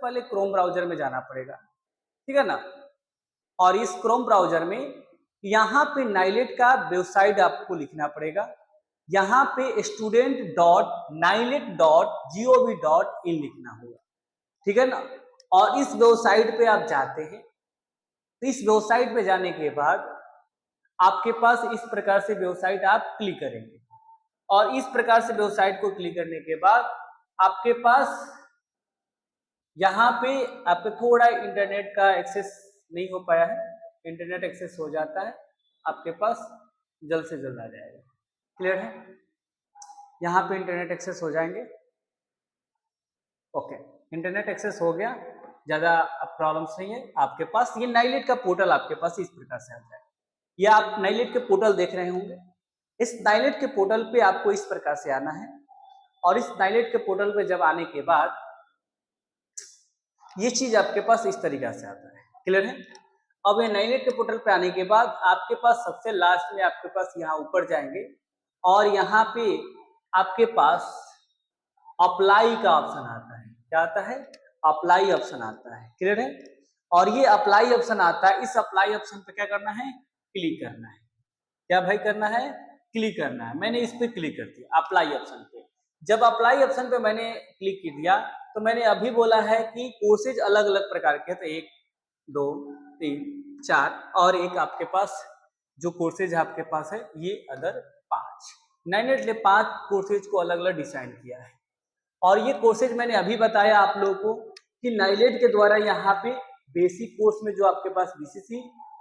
पहले Chrome browser में जाना पड़ेगा, ठीक है ना। और इस क्रोम ब्राउजर में यहाँ पे नाइलेट का वेबसाइट आपको लिखना पड़ेगा। यहाँ पे student.nilet.gov.in लिखना होगा, ठीक है ना। और इस वेबसाइट पे आप जाते हैं, तो इस वेबसाइट पे जाने के बाद आपके पास इस प्रकार से वेबसाइट आप क्लिक करेंगे। और इस प्रकार से वेबसाइट को क्लिक करने के बाद आपके पास यहाँ पे आपको थोड़ा इंटरनेट का एक्सेस नहीं हो पाया है, इंटरनेट एक्सेस हो जाता है आपके पास, जल्द से जल्द आ जाएगा। क्लियर है? यहाँ पे इंटरनेट एक्सेस हो जाएंगे। ओके, इंटरनेट एक्सेस हो गया, ज्यादा प्रॉब्लम्स नहीं है आपके पास। ये नाइलेट का पोर्टल आपके पास इस प्रकार से आ जाएगा। ये आप नाइलेट के पोर्टल देख रहे होंगे। इस नाइलेट के पोर्टल पे आपको इस प्रकार से आना है। और इस नाइलेट के पोर्टल पे जब आने के बाद ये चीज आपके पास इस तरीका से आता है। क्लियर है? अब ये नाइलेट के पोर्टल पे आने के बाद आपके पास सबसे लास्ट में आपके पास यहाँ ऊपर जाएंगे और यहाँ पे आपके पास अप्लाई का ऑप्शन आता है। क्या आता है? अप्लाई ऑप्शन आता है। क्लियर है? और ये अप्लाई ऑप्शन आता है, इस अप्लाई ऑप्शन पे क्या करना है? क्लिक करना है। क्या भाई करना है? क्लिक करना है। मैंने इस पे क्लिक कर दिया अप्लाई ऑप्शन पे। जब अप्लाई ऑप्शन पे मैंने क्लिक कर दिया तो मैंने अभी बोला है कि कोर्सेज अलग अलग प्रकार के, तो 1 2 3 4 और एक आपके पास जो कोर्सेज आपके पास है ये अदर 5। नाइलेट ने 5 कोर्सेज को अलग अलग डिजाइन किया है। और ये कोर्सेज मैंने अभी बताया आप लोगों को कि नाइलेट के द्वारा यहाँ पे बेसिक कोर्स में जो आपके पास बीसीसी,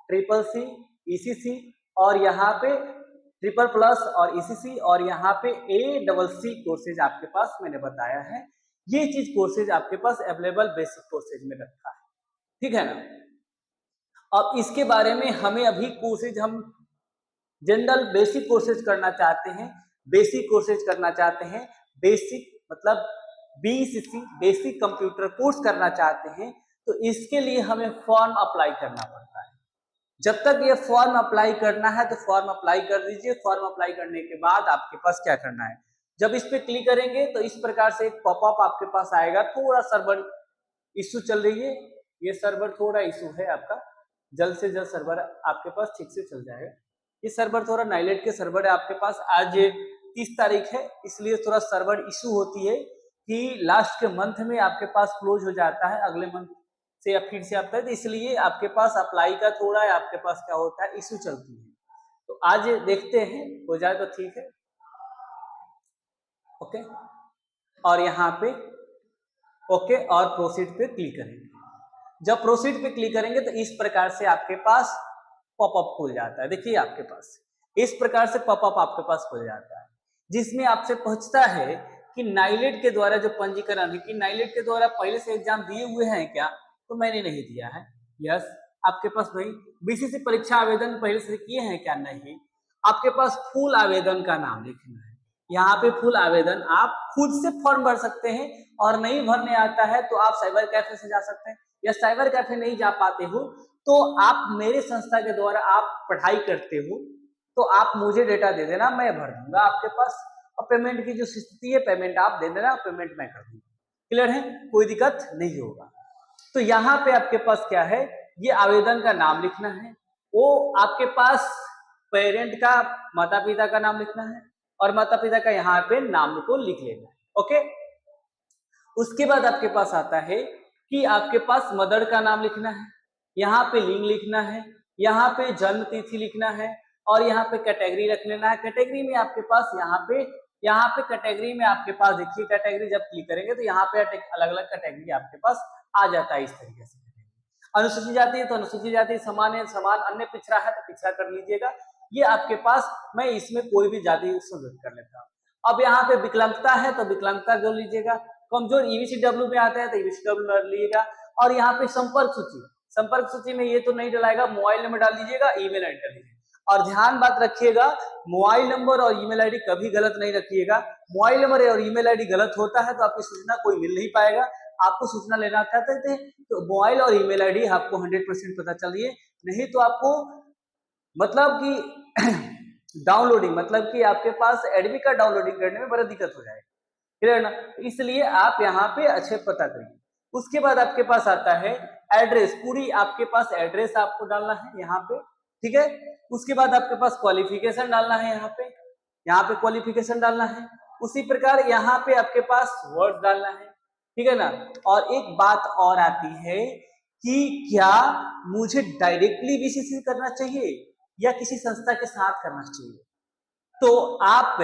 ट्रिपल सी, ईसीसी और यहाँ पे ट्रिपल प्लस और ईसीसी और यहाँ पे ACC कोर्सेज आपके पास मैंने बताया है। ये चीज कोर्सेज आपके पास अवेलेबल बेसिक कोर्सेज में रखा है, ठीक है ना। अब इसके बारे में हमें अभी कोर्सेज हम जनरल बेसिक कोर्सेज करना चाहते हैं, बेसिक कोर्सेज करना चाहते हैं, बेसिक मतलब BCC बेसिक कंप्यूटर कोर्स करना चाहते हैं, तो इसके लिए हमें फॉर्म अप्लाई करना पड़ता है। जब तक ये फॉर्म अप्लाई करना है तो फॉर्म अप्लाई कर दीजिए। फॉर्म अप्लाई करने के बाद आपके पास क्या करना है, जब इस पे क्लिक करेंगे तो इस प्रकार से एक पॉपअप आपके पास आएगा। थोड़ा सर्वर इशू चल रही है, ये सर्वर थोड़ा इशू है आपका, जल्द से जल्द सर्वर आपके पास ठीक से चल जाएगा। ये सर्वर थोड़ा नाइलेट के सर्वर है आपके पास, आज 30 तारीख है इसलिए थोड़ा सर्वर इशू होती है कि लास्ट के मंथ में आपके पास क्लोज हो जाता है, अगले मंथ से या फिर से आता है, तो इसलिए आपके पास अप्लाई का थोड़ा आपके पास क्या होता है इशू चलती है। तो आज देखते हैं, हो जाए तो ठीक है। ओके, और यहाँ पे ओके और प्रोसीड पे क्लिक करेंगे। जब प्रोसीड पे क्लिक करेंगे तो इस प्रकार से आपके पास पॉपअप खुल जाता है। देखिए आपके पास इस प्रकार से पॉपअप आपके पास खुल जाता है, जिसमें आपसे पूछता है कि नाइलेट के द्वारा जो पंजीकरण है कि नाइलेट के द्वारा पहले से एग्जाम दिए हुए हैं क्या, तो मैंने नहीं दिया है। यस, आपके पास भाई बीसीसी परीक्षा आवेदन पहले से किए हैं क्या? नहीं। आपके पास फुल आवेदन का नाम लिखना है। यहाँ पे फुल आवेदन आप खुद से फॉर्म भर सकते हैं और नहीं भरने आता है तो आप साइबर कैफे से जा सकते हैं, या साइबर कैफे नहीं जा पाते हो तो आप मेरे संस्था के द्वारा आप पढ़ाई करते हो तो आप मुझे डेटा दे देना, मैं भर दूंगा आपके पास। और पेमेंट की जो स्थिति है पेमेंट आप दे देना, पेमेंट मैं कर दूंगा। क्लियर है? कोई दिक्कत नहीं होगा। तो यहाँ पे आपके पास क्या है, ये आवेदन का नाम लिखना है, वो आपके पास पेरेंट का माता पिता का नाम लिखना है और माता पिता का यहाँ पे नाम को लिख लेना है। ओके, उसके बाद आपके पास आता है कि आपके पास मदर का नाम लिखना है, यहाँ पे लिंग लिखना है, यहाँ पे जन्म तिथि लिखना है और यहाँ पे कैटेगरी रख लेना है। कैटेगरी में आपके पास यहाँ पे कैटेगरी में आपके पास देखिए, कैटेगरी जब क्लिक करेंगे तो यहाँ पे अलग अलग कैटेगरी आपके पास आ जाता है इस तरीके से। अनुसूचित जाति है तो अनुसूचित जाति, समान है समान, अन्य पिछड़ा है तो पिछड़ा कर लीजिएगा। ये आपके पास, मैं इसमें कोई भी जाति सुनिश्चित कर लेता हूँ। अब यहाँ पे विकलांगता है तो विकलांगता जोड़ लीजिएगा, कमजोर EBCW में आता है तो EBCW डाल लीजिएगा। और यहाँ पे संपर्क सूची में ये तो नहीं डलाएगा, मोबाइल नंबर डाल दीजिएगा, ईमेल आईडी डाल दीजिएगा। और ध्यान बात रखिएगा, मोबाइल नंबर और ईमेल आईडी कभी गलत नहीं रखिएगा। मोबाइल नंबर और ईमेल आईडी गलत होता है तो आपकी सूचना कोई मिल नहीं पाएगा। आपको सूचना लेना चाहते थे तो मोबाइल और ईमेल आईडी आपको 100% पता चलिए, नहीं तो आपको मतलब कि डाउनलोडिंग मतलब कि आपके पास एडमिट कार्ड डाउनलोडिंग करने में बड़ा दिक्कत हो जाएगा। क्लियर ना? इसलिए आप यहाँ पे अच्छे पता करिए। उसके बाद आपके पास आता है एड्रेस, पूरी आपके पास एड्रेस आपको डालना है यहाँ पे, ठीक है। उसके बाद आपके पास क्वालिफिकेशन डालना है, यहाँ पे क्वालिफिकेशन डालना है। उसी प्रकार यहाँ पे आपके पास वर्ड डालना है, ठीक है ना। और एक बात और आती है कि क्या मुझे डायरेक्टली बीसीसी करना चाहिए या किसी संस्था के साथ करना चाहिए। तो आप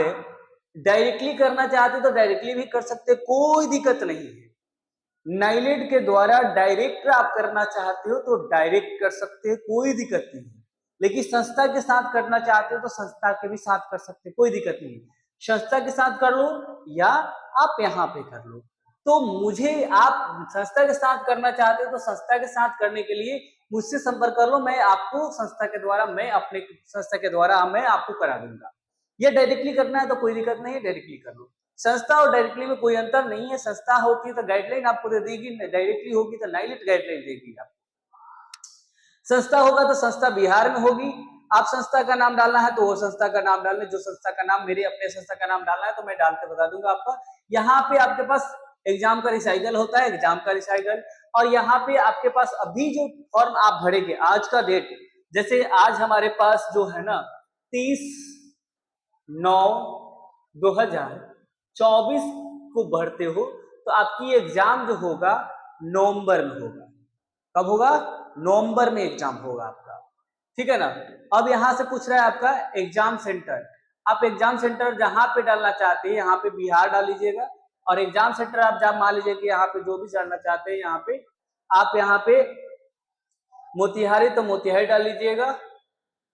डायरेक्टली करना चाहते तो डायरेक्टली भी कर सकते, कोई दिक्कत नहीं है। नाइलेट के द्वारा डायरेक्ट आप करना चाहते हो तो डायरेक्ट कर सकते हैं, कोई दिक्कत नहीं है। लेकिन संस्था के साथ करना चाहते हो तो संस्था के भी साथ कर सकते हैं, कोई दिक्कत नहीं है। संस्था के साथ कर लो या आप यहाँ पे कर लो। तो मुझे, आप संस्था के साथ करना चाहते हो तो संस्था के साथ करने के लिए मुझसे संपर्क कर लो, मैं आपको संस्था के द्वारा, मैं अपने संस्था के द्वारा मैं आपको करा दूंगा। या डायरेक्टली करना है तो कोई दिक्कत नहीं है, डायरेक्टली कर लो। संस्था और डायरेक्टली में कोई अंतर नहीं है। संस्था होती है तो गाइडलाइन आपको दे देगी, डायरेक्टली होगी तो नाइलेट गाइडलाइन देगी आपको। संस्था होगा तो संस्था बिहार में होगी, आप संस्था का नाम डालना है तो वो संस्था का नाम डालना है, जो संस्था का नाम, मेरे अपने संस्था का नाम डालना है तो मैं डाल के बता दूंगा आपका। यहाँ पे आपके पास एग्जाम का रिसाइकल होता है, एग्जाम का रिसाइकल। और यहाँ पे आपके पास अभी जो फॉर्म आप भरेंगे, आज का डेट, जैसे आज हमारे पास जो है ना 30/9/2024 को भरते हो तो आपकी एग्जाम जो होगा नवंबर में होगा। कब होगा? नवंबर में एग्जाम होगा आपका, ठीक है ना। अब यहाँ से पूछ रहा है आपका एग्जाम सेंटर, आप एग्जाम सेंटर जहां पे डालना चाहते हैं यहाँ पे बिहार डाल लीजिएगा। और एग्जाम सेंटर आप जब मान लीजिए कि यहाँ पे जो भी डालना चाहते हैं यहाँ पे, आप यहाँ पे मोतिहारी तो मोतिहारी डाल लीजिएगा।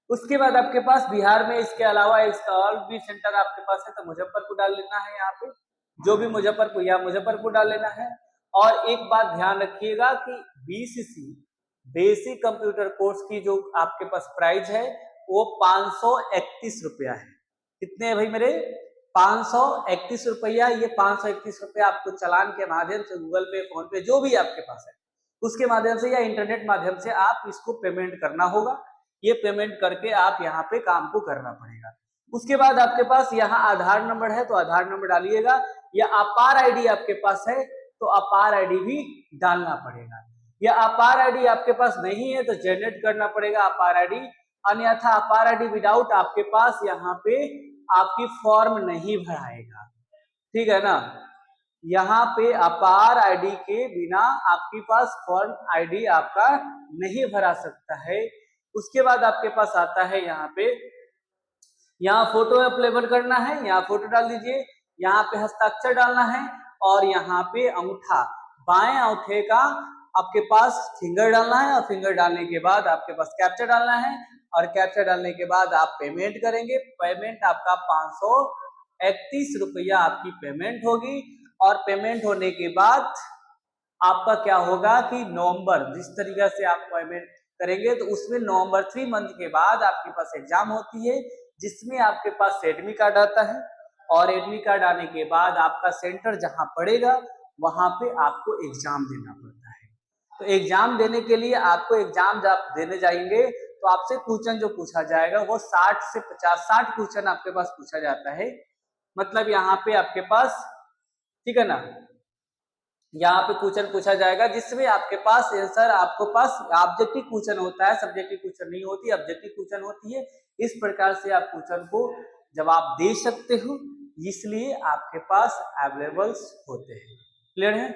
उसके बाद आपके पास बिहार में इसके अलावा इसका और भी सेंटर आपके पास है तो मुजफ्फरपुर डाल लेना है, यहाँ पे जो भी मुजफ्फरपुर या मुजफ्फरपुर डाल लेना है। और एक बात ध्यान रखिएगा कि बीसीसी बेसिक कंप्यूटर कोर्स की जो आपके पास प्राइस है वो 531 रुपया है। कितने है भाई मेरे? 531 रुपया। ये 531 रुपया आपको चालान के माध्यम से, गूगल पे, फोन पे, जो भी आपके पास है उसके माध्यम से या इंटरनेट माध्यम से आप इसको पेमेंट करना होगा। ये पेमेंट करके आप यहाँ पे काम को करना पड़ेगा। उसके बाद आपके पास यहाँ आधार नंबर है तो आधार नंबर डालिएगा, या अपार आईडी आपके पास है तो अपार आईडी भी डालना पड़ेगा। या अपार आईडी आपके पास नहीं है तो जनरेट करना पड़ेगा अपार आईडी, अन्यथा अपार आईडी विदाउट आपके पास यहाँ पे आपकी फॉर्म नहीं भराएगा, ठीक है ना। यहाँ पे अपार आईडी के बिना आपके पास फॉर्म आईडी आपका नहीं भरा सकता है। उसके बाद आपके पास आता है यहाँ पे, यहाँ फोटो अपलोड करना है, यहाँ फोटो डाल दीजिए, यहाँ पे हस्ताक्षर डालना है और यहाँ पे अंगूठा, बाएं अंगूठे का आपके पास फिंगर डालना है। और फिंगर डालने के बाद आपके पास कैप्चा डालना है और कैप्चा डालने के बाद आप पेमेंट करेंगे। पेमेंट आपका 531 रुपया आपकी पेमेंट होगी। और पेमेंट होने के बाद आपका क्या होगा कि नवंबर, जिस तरीके से आप पेमेंट करेंगे तो उसमें नवंबर 3 मंथ के बाद आपके पास एग्जाम होती है, जिसमें आपके पास एडमिट कार्ड आता है। और एडमिट कार्ड आने के बाद आपका सेंटर जहां पड़ेगा वहां पे आपको एग्जाम देना पड़ता है। तो एग्जाम देने के लिए आपको, एग्जाम जब आप देने जाएंगे तो आपसे क्वेश्चन जो पूछा जाएगा वो 60 से 50-60 क्वेश्चन आपके पास पूछा जाता है। मतलब यहाँ पे आपके पास, ठीक है ना, यहाँ पे क्वेश्चन पूछा जाएगा जिसमें आपके पास आंसर, आपको पास ऑब्जेक्टिव क्वेश्चन होता है, सब्जेक्टिव क्वेश्चन नहीं होती, ऑब्जेक्टिव क्वेश्चन होती है। इस प्रकार से आप क्वेश्चन को जवाब दे सकते हो, इसलिए आपके पास अवेलेबल होते हैं। क्लियर है?